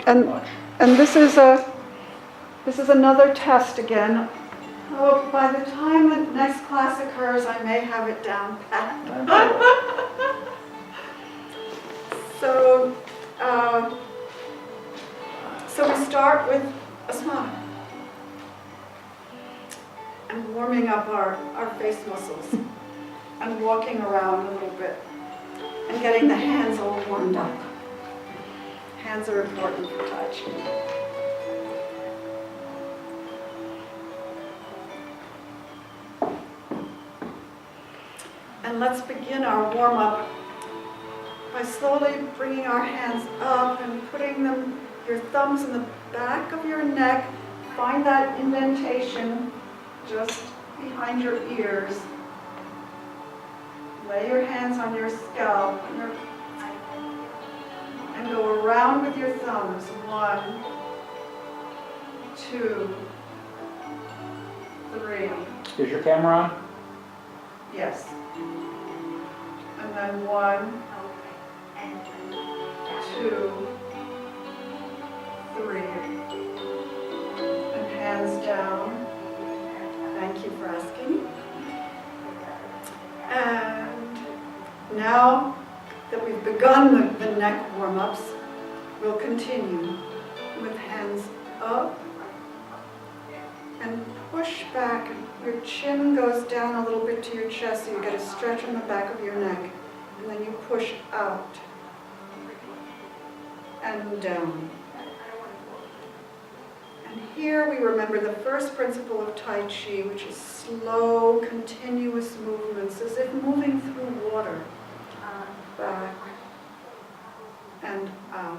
And this is another test again. Oh, by the time the next class occurs, I may have it down pat. So we start with a smile and warming up our face muscles and walking around a little bit and getting the hands all warmed up. Hands are important for Tai Chi. And let's begin our warm-up by slowly bringing our hands up and putting your thumbs in the back of your neck. Find that indentation just behind your ears. Lay your hands on your scalp and go around with your thumbs. 1, 2, 3. Is your camera on? Yes. And then 1, 2, 3. And hands down. Thank you for asking. And now that we've begun the neck warm-ups, we'll continue with hands up and push back. Your chin goes down a little bit to your chest so you get a stretch in the back of your neck. And then you push out and down. And here we remember the first principle of Tai Chi, which is slow, continuous movements, as if moving through water. Back and out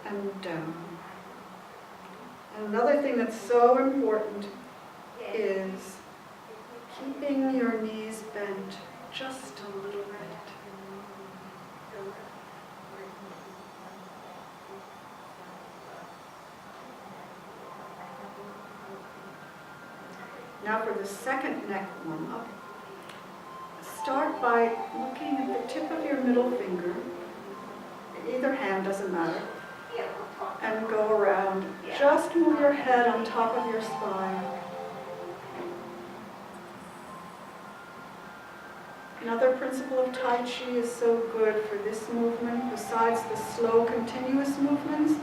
and down. And another thing that's so important is keeping your knees bent just a little bit. Now for the second neck warm-up. Start by looking at the tip of your middle finger, either hand, doesn't matter, and go around. Just move your head on top of your spine. Another principle of Tai Chi is so good for this movement. Besides the slow, continuous movements,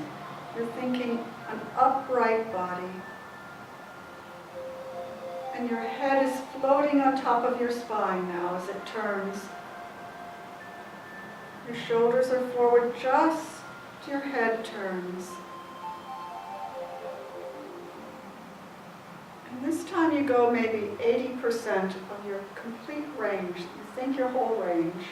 you're thinking an upright body. And your head is floating on top of your spine now as it turns. Your shoulders are forward just as your head turns. And this time you go maybe 80% of your complete range. You think your whole range.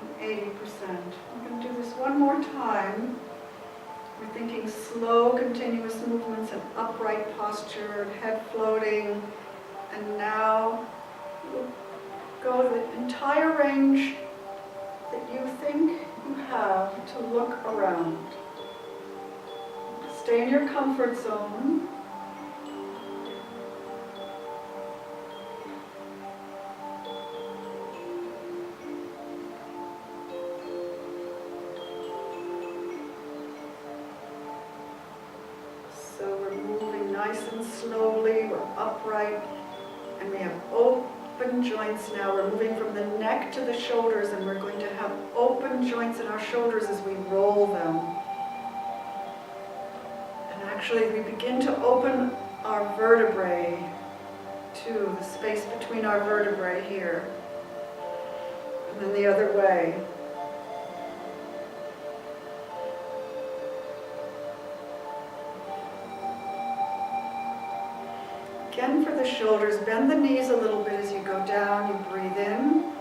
And 80%. I'm going to do this one more time. We're thinking slow, continuous movements and upright posture, head floating. And now we'll go the entire range that you think you have to look around. Stay in your comfort zone. So we're moving nice and slowly, we're upright, and we have open joints now. We're moving from the neck to the shoulders, and we're going to have open joints in our shoulders as we roll them. And actually, we begin to open our vertebrae too, the space between our vertebrae here. And then the other way. Again, for the shoulders, bend the knees a little bit as you go down. You breathe in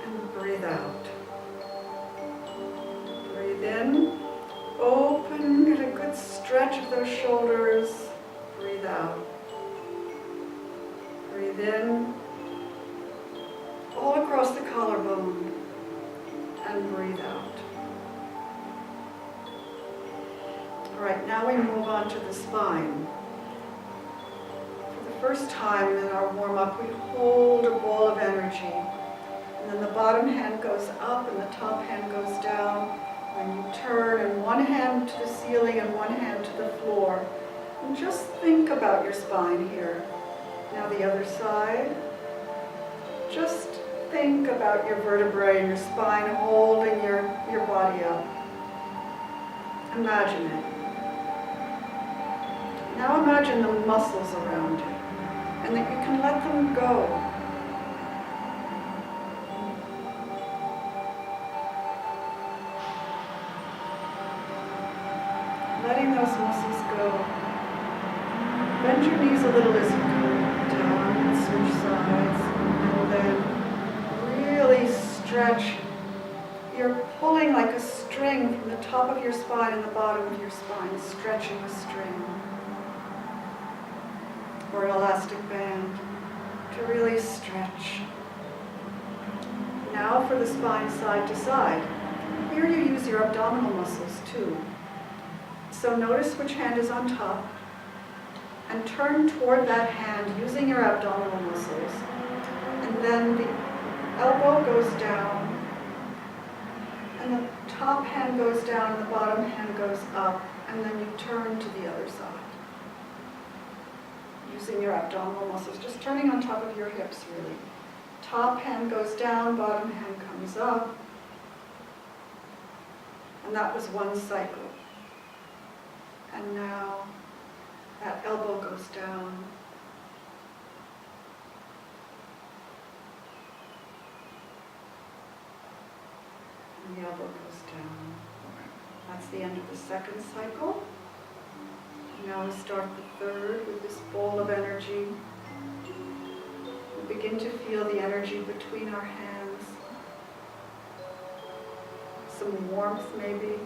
and breathe out. Breathe in, open, get a good stretch of those shoulders. Breathe out. Breathe in, all across the collarbone, and breathe out. Right, now we move on to the spine. For the first time in our warm-up, we hold a ball of energy. And then the bottom hand goes up and the top hand goes down. And you turn, and one hand to the ceiling and one hand to the floor. And just think about your spine here. Now the other side. Just think about your vertebrae and your spine holding your body up. Imagine it. Now imagine the muscles around it, and that you can let them go. Letting those muscles go. Bend your knees a little as you go down and switch sides, and then really stretch. You're pulling like a string from the top of your spine and the bottom of your spine, stretching a string. Or an elastic band to really stretch. Now for the spine side to side. Here you use your abdominal muscles too. So notice which hand is on top and turn toward that hand using your abdominal muscles. And then the elbow goes down and the top hand goes down and the bottom hand goes up, and then you turn to the other side. Using your abdominal muscles, just turning on top of your hips really. Top hand goes down, bottom hand comes up. And that was one cycle. And now that elbow goes down. And the elbow goes down. That's the end of the second cycle. Now we start the third with this ball of energy. We begin to feel the energy between our hands. Some warmth maybe.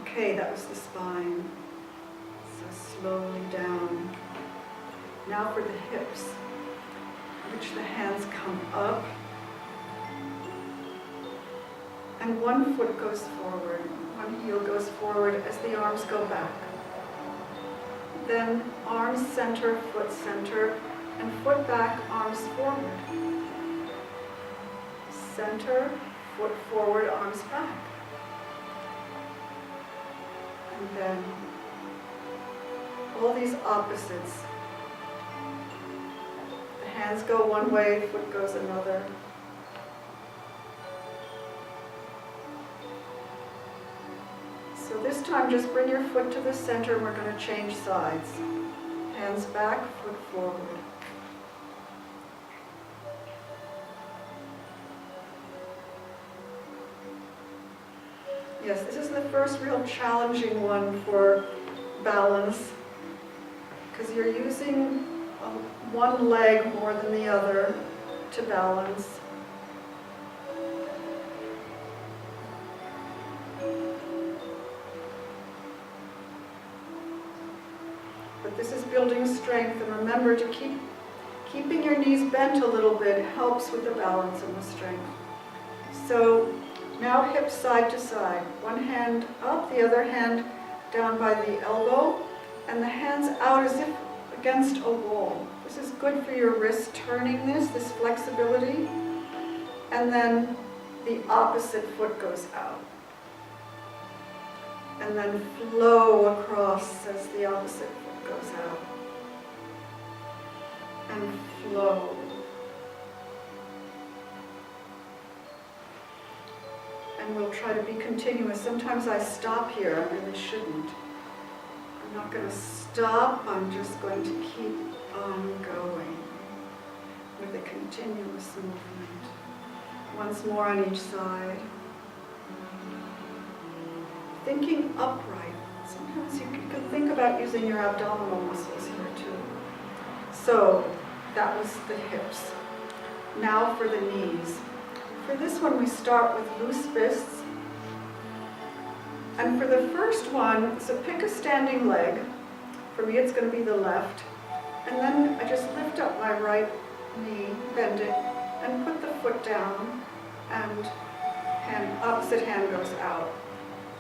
Okay, that was the spine. So slowly down. Now for the hips, which the hands come up. And one foot goes forward, one heel goes forward as the arms go back. Then arms center, and foot back, arms forward. Center, foot forward, arms back. And then all these opposites. The hands go one way, foot goes another. So this time just bring your foot to the center and we're going to change sides. Hands back, foot forward. Yes, this is the first real challenging one for balance because you're using one leg more than the other to balance. But this is building strength, and remember to keeping your knees bent a little bit helps with the balance and the strength. So now hips side to side. One hand up, the other hand down by the elbow, and the hands out as if against a wall. This is good for your wrist, turning this flexibility, and then the opposite foot goes out. And then flow across as the opposite foot goes out. And flow. And we'll try to be continuous. Sometimes I stop here, I really shouldn't. I'm not going to stop, I'm just going to keep on going with a continuous movement. Once more on each side. Thinking upright. Sometimes you can think about using your abdominal muscles here too. So that was the hips. Now for the knees. For this one we start with loose fists. And for the first one, so pick a standing leg. For me it's going to be the left. And then I just lift up my right knee, bend it, and put the foot down. and opposite hand goes out.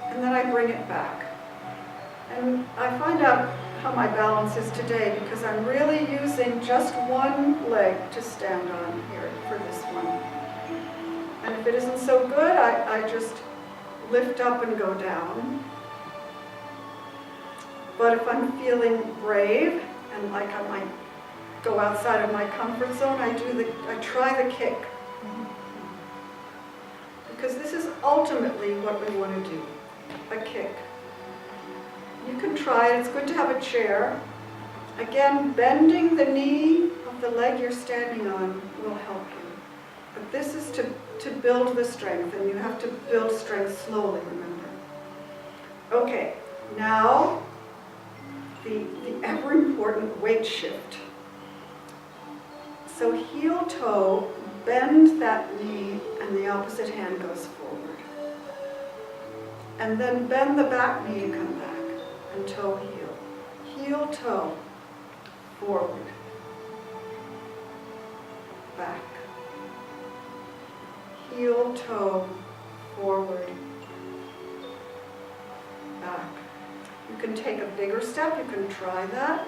And then I bring it back. And I find out how my balance is today because I'm really using just one leg to stand on here for this one. And if it isn't so good, I just lift up and go down. But if I'm feeling brave and like I might go outside of my comfort zone, I try the kick. Because this is ultimately what we want to do, a kick. You can try it, it's good to have a chair. Again, bending the knee of the leg you're standing on will help you. But this is to build the strength, and you have to build strength slowly, remember. Okay, now the ever important weight shift. So heel toe, bend that knee, and the opposite hand goes forward. And then bend the back knee and come back, and toe heel. Heel toe, forward, back. Heel toe, forward, back. You can take a bigger step, you can try that.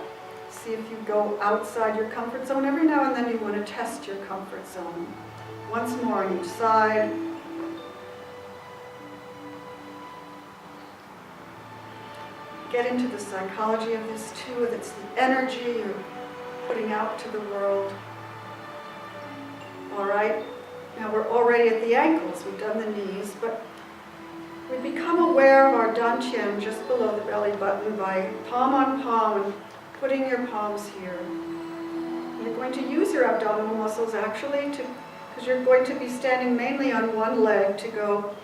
See if you go outside your comfort zone. Every now and then you want to test your comfort zone. Once more on each side. Get into the psychology of this too. It's the energy you're putting out to the world. All right, now we're already at the ankles. We've done the knees, but we become aware of our dantian just below the belly button by palm on palm and putting your palms here. You're going to use your abdominal muscles actually because you're going to be standing mainly on one leg to go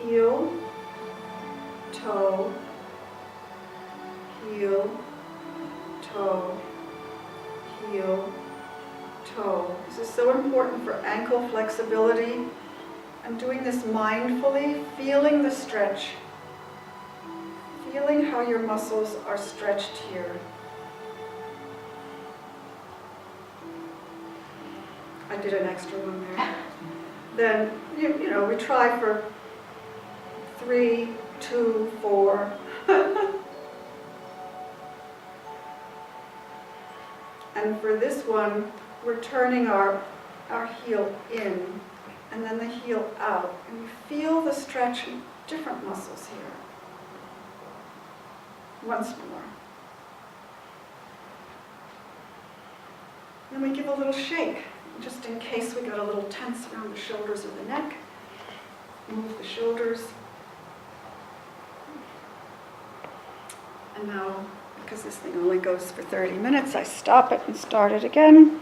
heel, toe, heel, toe, heel, toe. This is so important for ankle flexibility. I'm doing this mindfully, feeling the stretch, feeling how your muscles are stretched here. I did an extra one there. Then, you know, we try for 3, 2, 4. And for this one, we're turning our heel in and then the heel out. And you feel the stretch in different muscles here. Once more. Then we give a little shake, just in case we got a little tense around the shoulders or the neck. Move the shoulders. And now, because this thing only goes for 30 minutes, I stop it and start it again.